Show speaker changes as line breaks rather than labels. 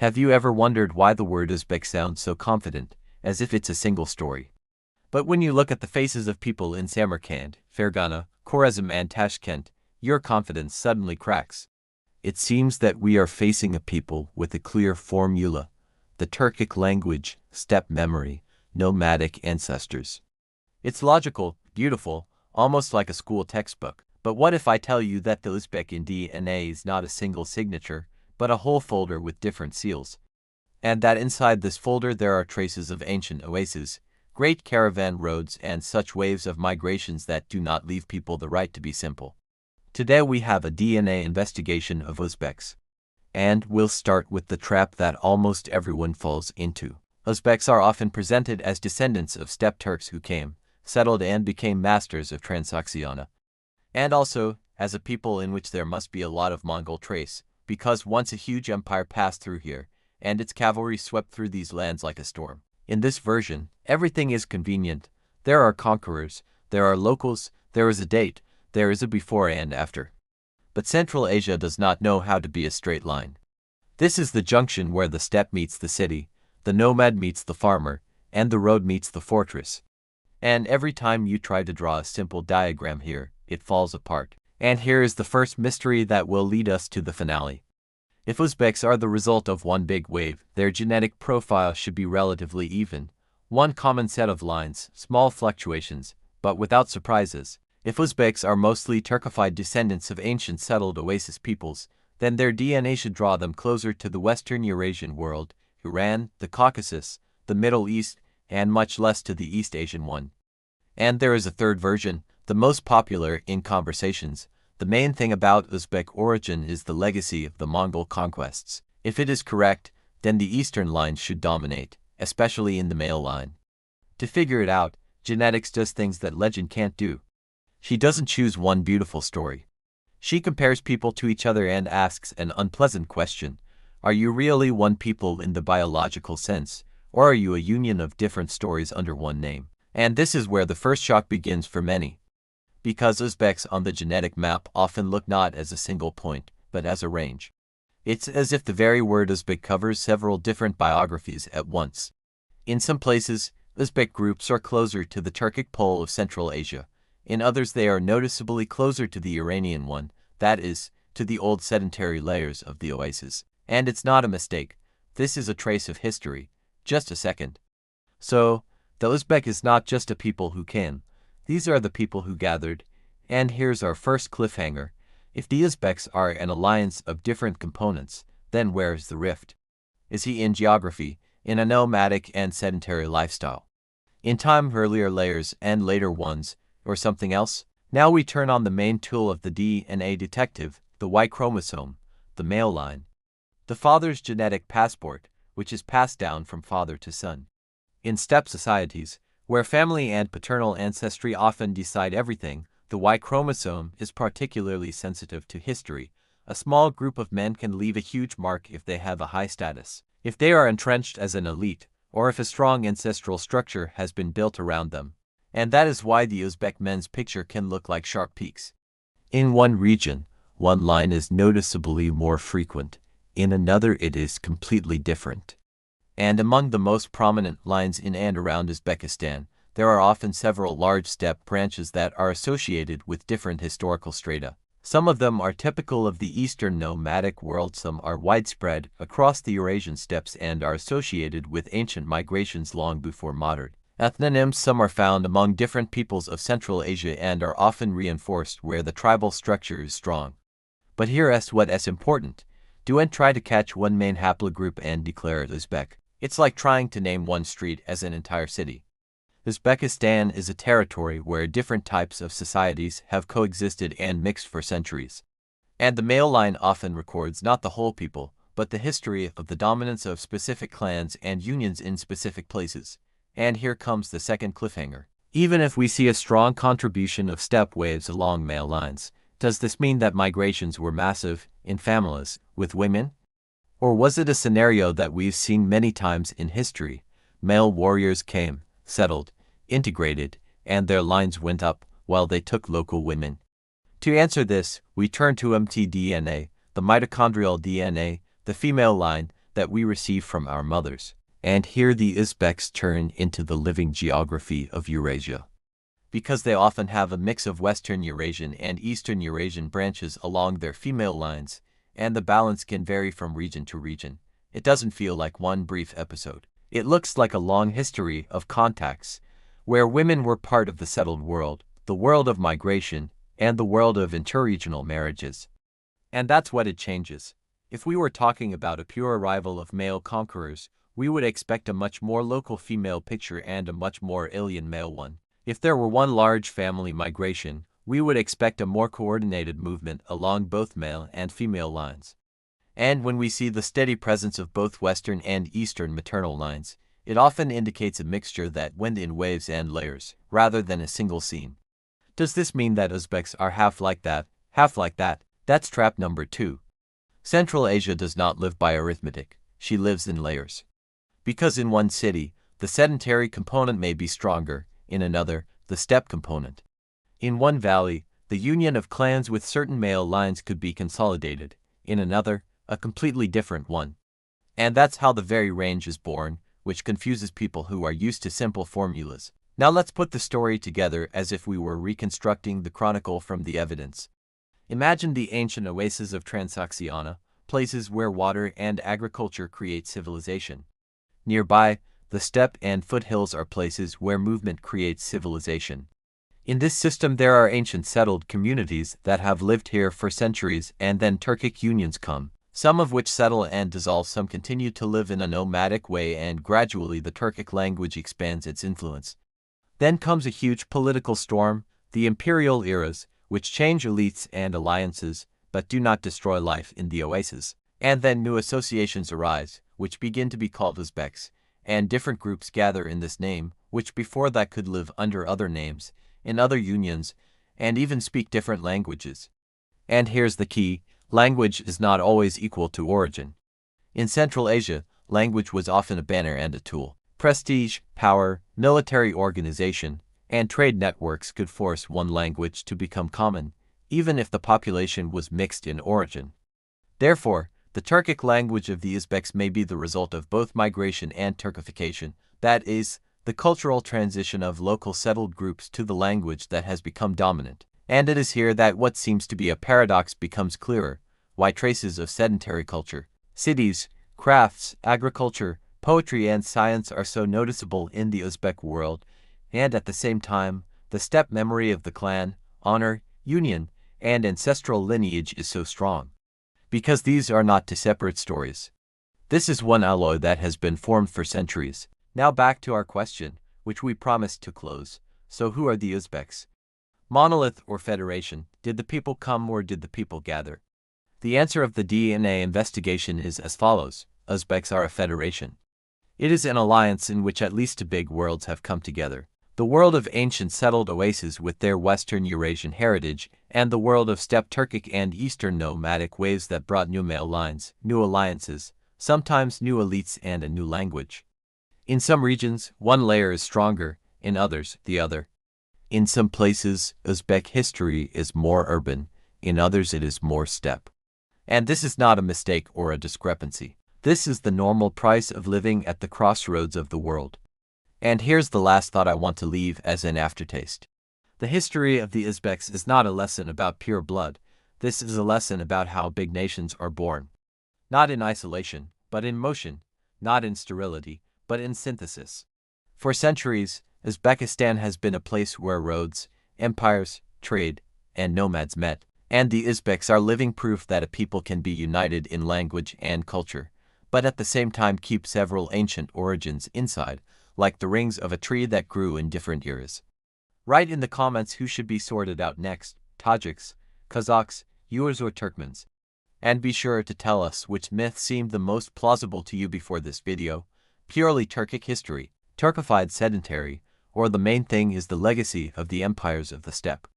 Have you ever wondered why the word Uzbek sounds so confident, as if it's a single story? But when you look at the faces of people in Samarkand, Fergana, Khorazm and Tashkent, your confidence suddenly cracks. It seems that we are facing a people with a clear formula: the Turkic language, steppe memory, nomadic ancestors. It's logical, beautiful, almost like a school textbook. But what if I tell you that the Uzbek in DNA is not a single signature, but a whole folder with different seals? And that inside this folder there are traces of ancient oases, great caravan roads and such waves of migrations that do not leave people the right to be simple. Today we have a DNA investigation of Uzbeks. And we'll start with the trap that almost everyone falls into. Uzbeks are often presented as descendants of steppe Turks who came, settled and became masters of Transoxiana. And also, as a people in which there must be a lot of Mongol trace, because once a huge empire passed through here, and its cavalry swept through these lands like a storm. In this version, everything is convenient. There are conquerors, there are locals, there is a date, there is a before and after. But Central Asia does not know how to be a straight line. This is the junction where the steppe meets the city, the nomad meets the farmer, and the road meets the fortress. And every time you try to draw a simple diagram here, it falls apart. And here is the first mystery that will lead us to the finale. If Uzbeks are the result of one big wave, their genetic profile should be relatively even. One common set of lines, small fluctuations, but without surprises. If Uzbeks are mostly Turkified descendants of ancient settled oasis peoples, then their DNA should draw them closer to the Western Eurasian world, Iran, the Caucasus, the Middle East, and much less to the East Asian one. And there is a third version, the most popular in conversations. The main thing about Uzbek origin is the legacy of the Mongol conquests. If it is correct, then the eastern line should dominate, especially in the male line. To figure it out, genetics does things that legend can't do. She doesn't choose one beautiful story. She compares people to each other and asks an unpleasant question: are you really one people in the biological sense, or are you a union of different stories under one name? And this is where the first shock begins for many. Because Uzbeks on the genetic map often look not as a single point, but as a range. It's as if the very word Uzbek covers several different biographies at once. In some places, Uzbek groups are closer to the Turkic pole of Central Asia. In others they are noticeably closer to the Iranian one, that is, to the old sedentary layers of the oasis. And it's not a mistake. This is a trace of history. Just a second. So, the Uzbek is not just a people who came. These are the people who gathered. And here's our first cliffhanger. If the Uzbeks are an alliance of different components, then where is the rift? Is he in geography, in a nomadic and sedentary lifestyle? In time earlier layers and later ones, or something else? Now we turn on the main tool of the DNA detective, the Y chromosome, the male line. The father's genetic passport, which is passed down from father to son. In steppe societies, where family and paternal ancestry often decide everything, the Y chromosome is particularly sensitive to history. A small group of men can leave a huge mark if they have a high status, if they are entrenched as an elite, or if a strong ancestral structure has been built around them. And that is why the Uzbek men's picture can look like sharp peaks. In one region, one line is noticeably more frequent. In another it is completely different. And among the most prominent lines in and around Uzbekistan, there are often several large steppe branches that are associated with different historical strata. Some of them are typical of the eastern nomadic world, some are widespread across the Eurasian steppes and are associated with ancient migrations long before modern ethnonyms. Some are found among different peoples of Central Asia and are often reinforced where the tribal structure is strong. But here is what is important. Don't try to catch one main haplogroup and declare it Uzbek. It's like trying to name one street as an entire city. Uzbekistan is a territory where different types of societies have coexisted and mixed for centuries. And the male line often records not the whole people, but the history of the dominance of specific clans and unions in specific places. And here comes the second cliffhanger. Even if we see a strong contribution of steppe waves along male lines, does this mean that migrations were massive, in families, with women? Or was it a scenario that we've seen many times in history? Male warriors came, settled, integrated, and their lines went up while they took local women. To answer this, we turn to mtDNA, the mitochondrial DNA, the female line, that we receive from our mothers. And here the Uzbeks turn into the living geography of Eurasia. Because they often have a mix of Western Eurasian and Eastern Eurasian branches along their female lines, and the balance can vary from region to region, it doesn't feel like one brief episode. It looks like a long history of contacts, where women were part of the settled world, the world of migration, and the world of interregional marriages. And that's what it changes. If we were talking about a pure arrival of male conquerors, we would expect a much more local female picture and a much more alien male one. If there were one large family migration, we would expect a more coordinated movement along both male and female lines. And when we see the steady presence of both Western and Eastern maternal lines, it often indicates a mixture that went in waves and layers, rather than a single scene. Does this mean that Uzbeks are half like that, half like that? That's trap number 2. Central Asia does not live by arithmetic, she lives in layers. Because in one city, the sedentary component may be stronger, in another, the steppe component. In one valley, the union of clans with certain male lines could be consolidated, in another, a completely different one. And that's how the very range is born, which confuses people who are used to simple formulas. Now let's put the story together as if we were reconstructing the chronicle from the evidence. Imagine the ancient oases of Transoxiana, places where water and agriculture create civilization. Nearby, the steppe and foothills are places where movement creates civilization. In this system there are ancient settled communities that have lived here for centuries, and then Turkic unions come, some of which settle and dissolve, some continue to live in a nomadic way, and gradually the Turkic language expands its influence. Then comes a huge political storm, the imperial eras, which change elites and alliances, but do not destroy life in the oasis. And then new associations arise, which begin to be called Uzbeks, and different groups gather in this name, which before that could live under other names, in other unions, and even speak different languages. And here's the key: language is not always equal to origin. In Central Asia, language was often a banner and a tool. Prestige, power, military organization, and trade networks could force one language to become common, even if the population was mixed in origin. Therefore, the Turkic language of the Uzbeks may be the result of both migration and Turkification, that is, the cultural transition of local settled groups to the language that has become dominant. And it is here that what seems to be a paradox becomes clearer: why traces of sedentary culture, cities, crafts, agriculture, poetry and science are so noticeable in the Uzbek world, and at the same time, the steppe memory of the clan, honor, union, and ancestral lineage is so strong. Because these are not two separate stories. This is one alloy that has been formed for centuries. Now back to our question, which we promised to close. So who are the Uzbeks? Monolith or federation? Did the people come or did the people gather? The answer of the DNA investigation is as follows: Uzbeks are a federation. It is an alliance in which at least two big worlds have come together: the world of ancient settled oases with their Western Eurasian heritage, and the world of steppe Turkic and Eastern nomadic waves that brought new male lines, new alliances, sometimes new elites, and a new language. In some regions, one layer is stronger, in others, the other. In some places, Uzbek history is more urban, in others it is more steppe. And this is not a mistake or a discrepancy. This is the normal price of living at the crossroads of the world. And here's the last thought I want to leave as an aftertaste. The history of the Uzbeks is not a lesson about pure blood. This is a lesson about how big nations are born. Not in isolation, but in motion. Not in sterility, but in synthesis. For centuries, Uzbekistan has been a place where roads, empires, trade, and nomads met. And the Uzbeks are living proof that a people can be united in language and culture, but at the same time keep several ancient origins inside, like the rings of a tree that grew in different eras. Write in the comments who should be sorted out next: Tajiks, Kazakhs, yours, or Turkmens. And be sure to tell us which myth seemed the most plausible to you before this video: purely Turkic history, Turkified sedentary, or the main thing is the legacy of the empires of the steppe.